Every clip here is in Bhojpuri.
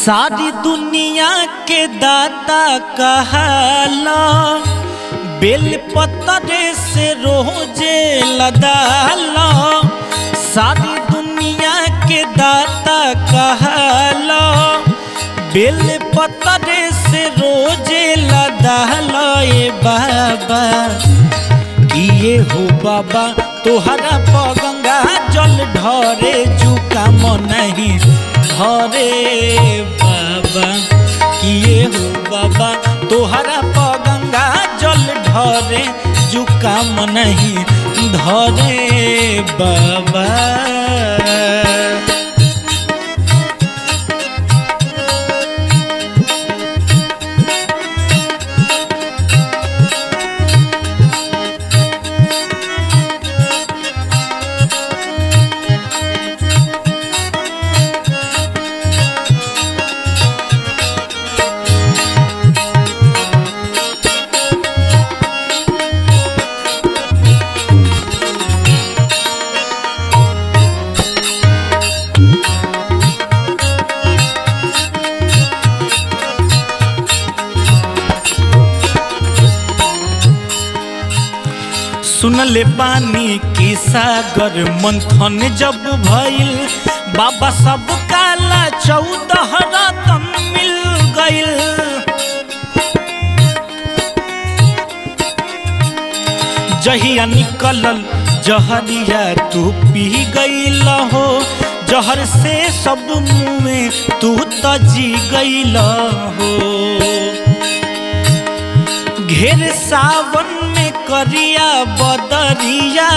सारी दुनिया के दाता कहला, बेल पत्तरे से रोजे लदाला। सारी दुनिया के दाता कहला, बेल पत्तरे से रोजे लदाला। ए बाबा किए हो बाबा तोहरा गंगा जल ढरे जुका नहीं धरे बाबा। किए हो बाबा तोहरा गंगा जल ढरे जुका नहीं धरे बाबा। सुनले पानी की सागर मंथन जब भइल, बाबा सब काला 14 रतन मिल गइल। जहिया निकलल जहरिया तू पी गइल हो, जहर से सब मुँह में तू तजी गइल हो। घेर सावन में करिया बदरिया,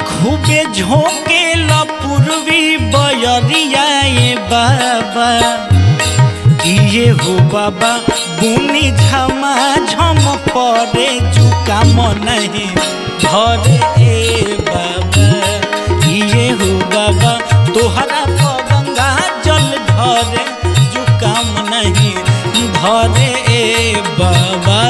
खूबे झोंके पूर्वी बयरिया। ये बाबा किए हो बाबा बुनी झमा झम परे जुका नहीं धरे। ए बाबा किए हो बाबा तोहरा गंगा जल ढरे जुका नहीं धरे। ए बाबा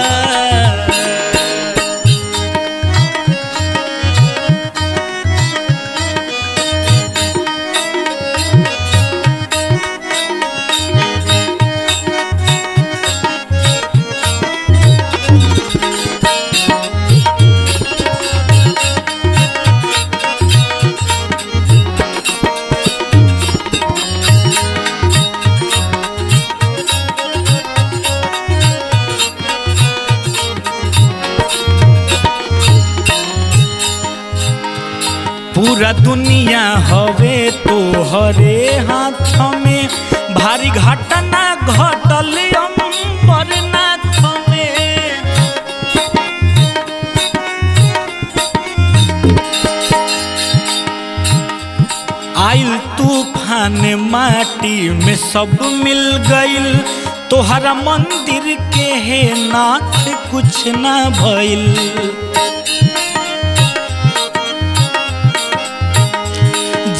पूरा दुनिया हवे तोहरे हाथ में, भारी घटना घटल अम्बरनाथ में। आइल तूफान माटी में सब मिल गइल, तोहरा मंदिर के हे नाथ कुछ ना भइल।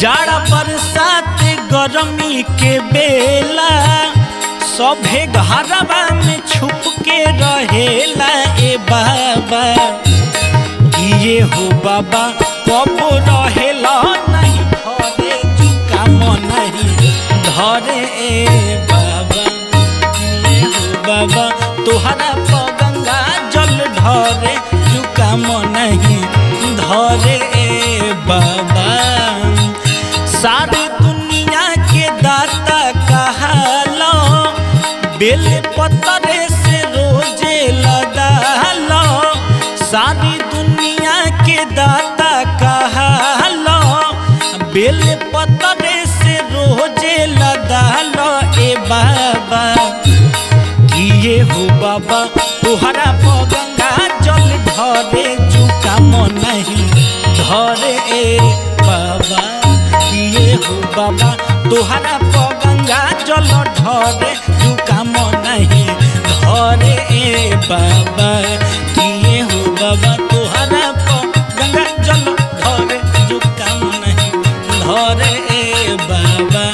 जाड़ा बरसात गरमी के बेला, सभे घरवा में छुप के रहेला। ए बाबा किए हो बाबा कब रहेला नहीं धरे जुका नहीं धरे। ए बाबा किए हो बाबा तोहरा गंगा जल ढरे जुका नहीं धरे। ए बाबा सारी दुनिया के दाता कहला, बेल पत्तरे से रोजे लदाला। सारी दुनिया के दाता कहला, बेल पत्तरे से रोजे लदाला। ए बाबा किए हो बाबा तोहरा गंगा जल ढरे जुका नहीं धरे। ए बाबा किए हो बाबा तोहरा गंगा जल ढरे जुका नहीं धरे। ए बाबा किए हो बाबा तोहरा गंगा जल ढरे जुका नहीं धरे। ए बाबा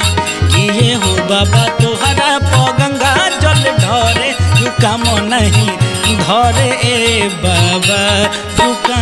किए हो बाबा तोहरा गंगा जल ढरे जुका नहीं धरे। ए बाबा जुका